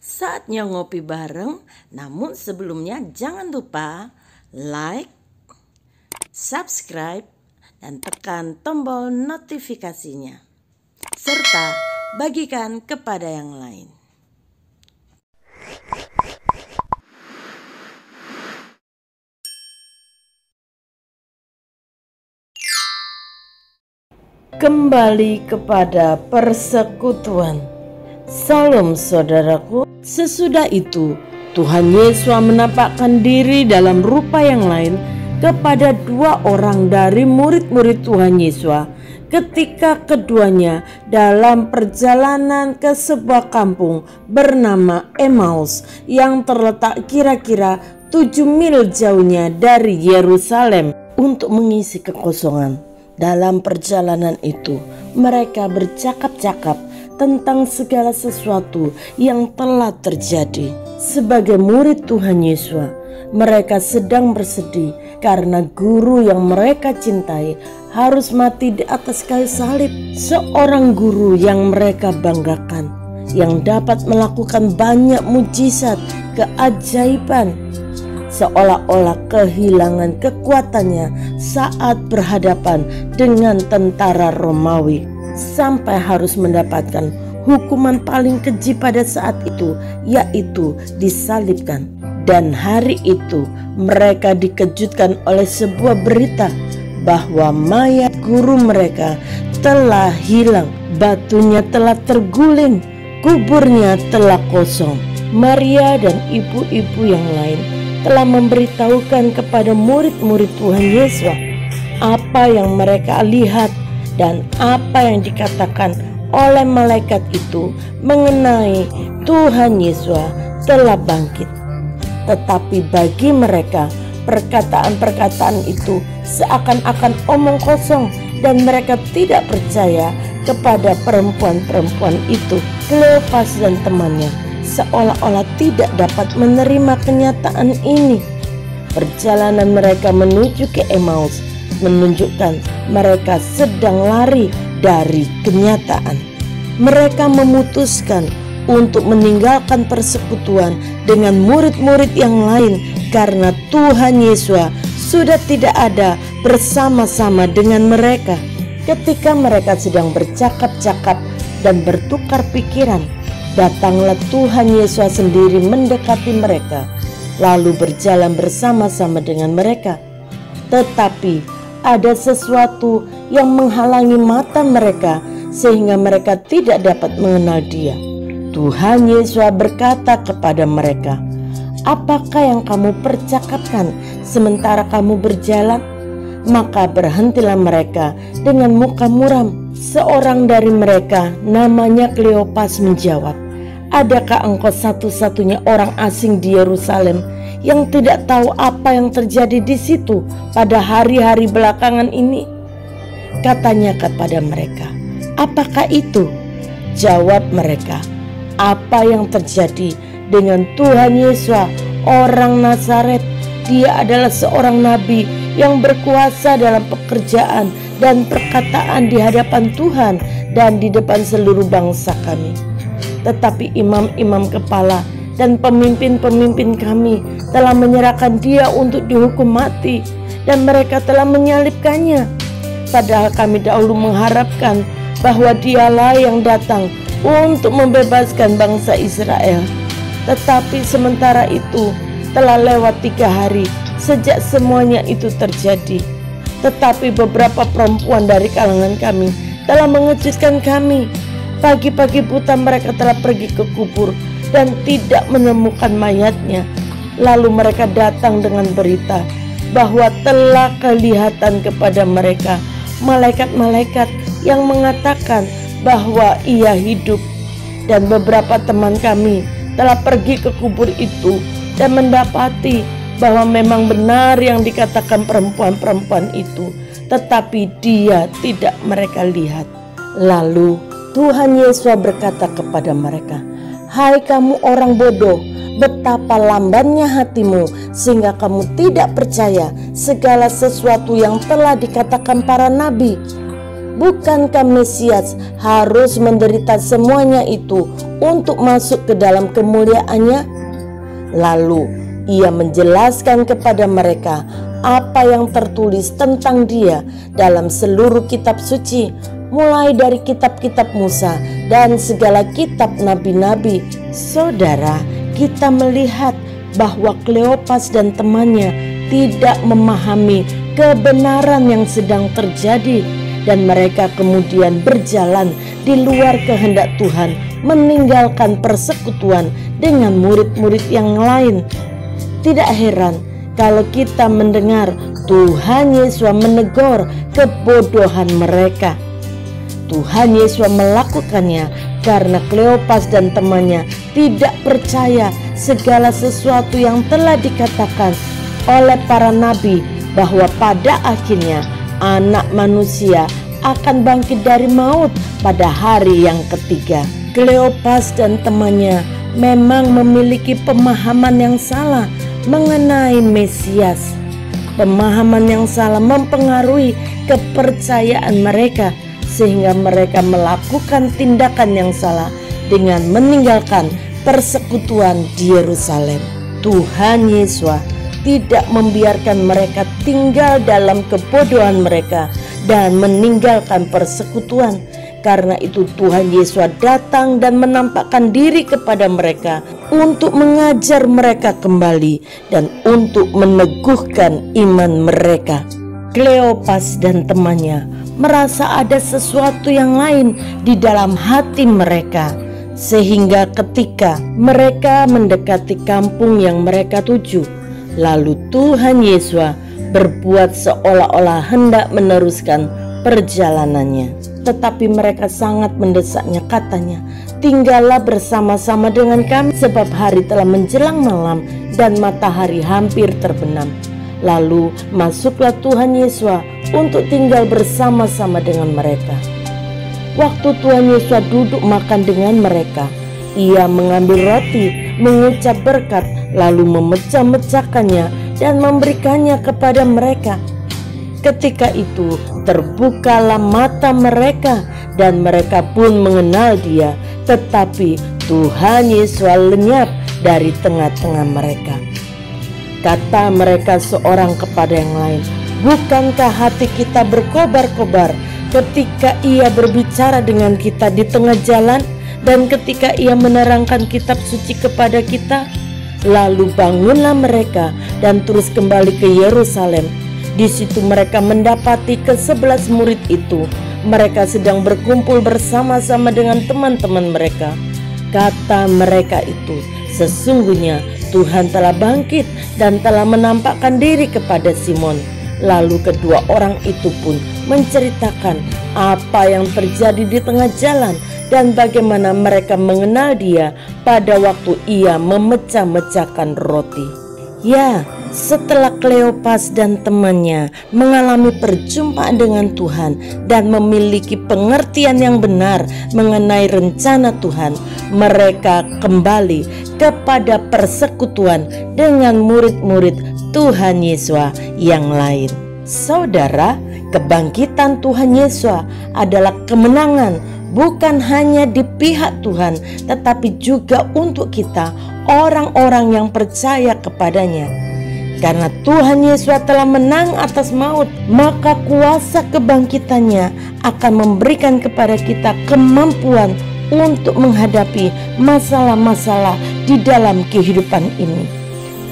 Saatnya ngopi bareng, namun sebelumnya jangan lupa like, subscribe, dan tekan tombol notifikasinya. Serta bagikan kepada yang lain. Kembali kepada persekutuan. Salam saudaraku. Sesudah itu Tuhan Yesus menampakkan diri dalam rupa yang lain kepada dua orang dari murid-murid Tuhan Yesus ketika keduanya dalam perjalanan ke sebuah kampung bernama Emmaus yang terletak kira-kira 7 mil jauhnya dari Yerusalem. Untuk mengisi kekosongan dalam perjalanan itu, mereka bercakap-cakap tentang segala sesuatu yang telah terjadi. Sebagai murid Tuhan Yesus, mereka sedang bersedih karena guru yang mereka cintai harus mati di atas kayu salib. Seorang guru yang mereka banggakan, yang dapat melakukan banyak mujizat, keajaiban, seolah-olah kehilangan kekuatannya saat berhadapan dengan tentara Romawi, sampai harus mendapatkan hukuman paling keji pada saat itu, yaitu disalibkan. Dan hari itu mereka dikejutkan oleh sebuah berita bahwa mayat guru mereka telah hilang, batunya telah terguling, kuburnya telah kosong. Maria dan ibu-ibu yang lain telah memberitahukan kepada murid-murid Tuhan Yesus apa yang mereka lihat dan apa yang dikatakan oleh malaikat itu mengenai Tuhan Yesus telah bangkit. Tetapi bagi mereka perkataan-perkataan itu seakan-akan omong kosong dan mereka tidak percaya kepada perempuan-perempuan itu. Kleopas dan temannya seolah-olah tidak dapat menerima kenyataan ini. Perjalanan mereka menuju ke Emmaus menunjukkan mereka sedang lari dari kenyataan. Mereka memutuskan untuk meninggalkan persekutuan dengan murid-murid yang lain karena Tuhan Yesus sudah tidak ada bersama-sama dengan mereka. Ketika mereka sedang bercakap-cakap dan bertukar pikiran, datanglah Tuhan Yesus sendiri mendekati mereka, lalu berjalan bersama-sama dengan mereka. Tetapi ada sesuatu yang menghalangi mata mereka sehingga mereka tidak dapat mengenal Dia. Tuhan Yesus berkata kepada mereka, "Apakah yang kamu percakapkan sementara kamu berjalan?" Maka berhentilah mereka dengan muka muram. Seorang dari mereka, namanya Kleopas, menjawab, "Adakah engkau satu-satunya orang asing di Yerusalem yang tidak tahu apa yang terjadi di situ pada hari-hari belakangan ini?" Katanya kepada mereka, "Apakah itu?" Jawab mereka, "Apa yang terjadi dengan Tuhan Yesus, orang Nazaret. Dia adalah seorang nabi yang berkuasa dalam pekerjaan dan perkataan di hadapan Tuhan dan di depan seluruh bangsa kami. Tetapi imam-imam kepala dan pemimpin-pemimpin kami telah menyerahkan Dia untuk dihukum mati, dan mereka telah menyalibkannya. Padahal kami dahulu mengharapkan bahwa Dialah yang datang untuk membebaskan bangsa Israel. Tetapi sementara itu telah lewat 3 hari sejak semuanya itu terjadi. Tetapi beberapa perempuan dari kalangan kami telah mengejutkan kami. Pagi-pagi buta mereka telah pergi ke kubur dan tidak menemukan mayatnya. Lalu mereka datang dengan berita bahwa telah kelihatan kepada mereka malaikat-malaikat yang mengatakan bahwa Ia hidup. Dan beberapa teman kami telah pergi ke kubur itu dan mendapati bahwa memang benar yang dikatakan perempuan-perempuan itu, tetapi Dia tidak mereka lihat." Lalu Tuhan Yesus berkata kepada mereka, "Hai kamu orang bodoh, betapa lambannya hatimu sehingga kamu tidak percaya segala sesuatu yang telah dikatakan para nabi. Bukankah Mesias harus menderita semuanya itu untuk masuk ke dalam kemuliaannya? Lalu ia menjelaskan kepada mereka apa yang tertulis tentang dia dalam seluruh kitab suci, mulai dari kitab-kitab Musa dan segala kitab nabi-nabi. Saudara, kita melihat bahwa Kleopas dan temannya tidak memahami kebenaran yang sedang terjadi, dan mereka kemudian berjalan di luar kehendak Tuhan, meninggalkan persekutuan dengan murid-murid yang lain. Tidak heran kalau kita mendengar Tuhan Yesus menegur kebodohan mereka. Tuhan Yesus melakukannya karena Kleopas dan temannya tidak percaya segala sesuatu yang telah dikatakan oleh para nabi, bahwa pada akhirnya Anak Manusia akan bangkit dari maut pada hari yang ketiga. Kleopas dan temannya memang memiliki pemahaman yang salah mengenai Mesias. Pemahaman yang salah mempengaruhi kepercayaan mereka, sehingga mereka melakukan tindakan yang salah dengan meninggalkan persekutuan di Yerusalem. Tuhan Yesus tidak membiarkan mereka tinggal dalam kebodohan mereka dan meninggalkan persekutuan. Karena itu Tuhan Yesus datang dan menampakkan diri kepada mereka untuk mengajar mereka kembali dan untuk meneguhkan iman mereka. Kleopas dan temannya merasa ada sesuatu yang lain di dalam hati mereka, sehingga ketika mereka mendekati kampung yang mereka tuju, lalu Tuhan Yesus berbuat seolah-olah hendak meneruskan perjalanannya. Tetapi mereka sangat mendesaknya, katanya, "Tinggallah bersama-sama dengan kami, sebab hari telah menjelang malam dan matahari hampir terbenam." Lalu masuklah Tuhan Yesus untuk tinggal bersama-sama dengan mereka. Waktu Tuhan Yesus duduk makan dengan mereka, ia mengambil roti, mengucap berkat, lalu memecah-mecahkannya dan memberikannya kepada mereka. Ketika itu terbukalah mata mereka dan mereka pun mengenal dia, tetapi Tuhan Yesus lenyap dari tengah-tengah mereka. Kata mereka seorang kepada yang lain, "Bukankah hati kita berkobar-kobar ketika ia berbicara dengan kita di tengah jalan dan ketika ia menerangkan kitab suci kepada kita?" Lalu bangunlah mereka dan terus kembali ke Yerusalem. Di situ mereka mendapati ke-11 murid itu. Mereka sedang berkumpul bersama-sama dengan teman-teman mereka. Kata mereka itu, "Sesungguhnya Tuhan telah bangkit dan telah menampakkan diri kepada Simon." Lalu kedua orang itu pun menceritakan apa yang terjadi di tengah jalan dan bagaimana mereka mengenal dia pada waktu ia memecah-mecahkan roti. Ya, setelah Kleopas dan temannya mengalami perjumpaan dengan Tuhan dan memiliki pengertian yang benar mengenai rencana Tuhan, mereka kembali kepada persekutuan dengan murid-murid Tuhan Yesus yang lain. Saudara, kebangkitan Tuhan Yesus adalah kemenangan bukan hanya di pihak Tuhan, tetapi juga untuk kita, orang-orang yang percaya kepadanya. Karena Tuhan Yesus telah menang atas maut, maka kuasa kebangkitannya akan memberikan kepada kita kemampuan untuk menghadapi masalah-masalah di dalam kehidupan ini.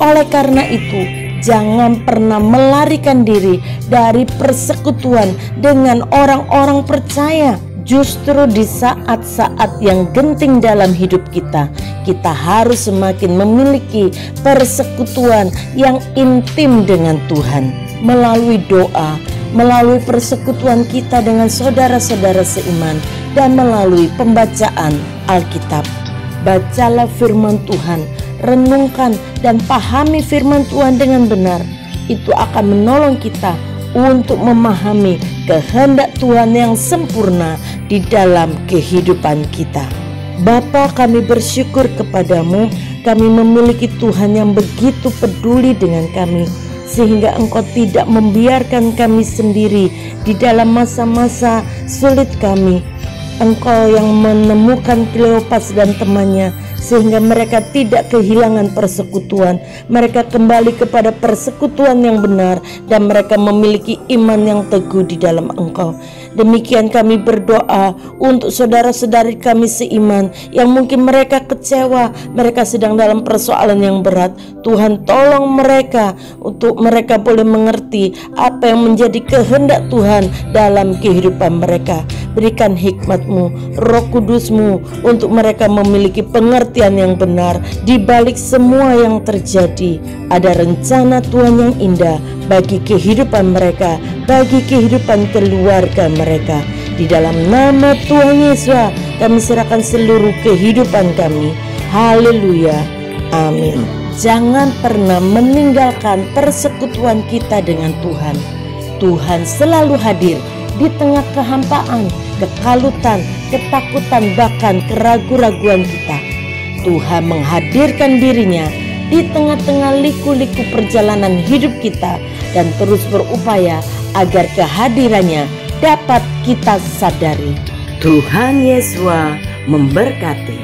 Oleh karena itu, jangan pernah melarikan diri dari persekutuan dengan orang-orang percaya. Justru di saat-saat yang genting dalam hidup kita, kita harus semakin memiliki persekutuan yang intim dengan Tuhan. Melalui doa, melalui persekutuan kita dengan saudara-saudara seiman, dan melalui pembacaan Alkitab. Bacalah firman Tuhan, renungkan dan pahami firman Tuhan dengan benar. Itu akan menolong kita untuk memahami kehendak Tuhan yang sempurna di dalam kehidupan kita. Bapa, kami bersyukur kepadamu. Kami memiliki Tuhan yang begitu peduli dengan kami, sehingga Engkau tidak membiarkan kami sendiri di dalam masa-masa sulit kami. Engkau yang menemukan Kleopas dan temannya sehingga mereka tidak kehilangan persekutuan. Mereka kembali kepada persekutuan yang benar dan mereka memiliki iman yang teguh di dalam Engkau. Demikian kami berdoa untuk saudara-saudari kami seiman yang mungkin mereka kecewa, mereka sedang dalam persoalan yang berat. Tuhan tolong mereka untuk mereka boleh mengerti apa yang menjadi kehendak Tuhan dalam kehidupan mereka. Berikan hikmat-Mu, Roh Kudus-Mu untuk mereka memiliki pengertian yang benar. Di balik semua yang terjadi, ada rencana Tuhan yang indah bagi kehidupan mereka, bagi kehidupan keluarga mereka. Di dalam nama Tuhan Yesus kami serahkan seluruh kehidupan kami. Haleluya, amin. Jangan pernah meninggalkan persekutuan kita dengan Tuhan. Tuhan selalu hadir di tengah kehampaan, kekalutan, ketakutan, bahkan keraguan-raguan kita. Tuhan menghadirkan dirinya di tengah-tengah liku-liku perjalanan hidup kita dan terus berupaya agar kehadirannya dapat kita sadari. Tuhan Yesus memberkati.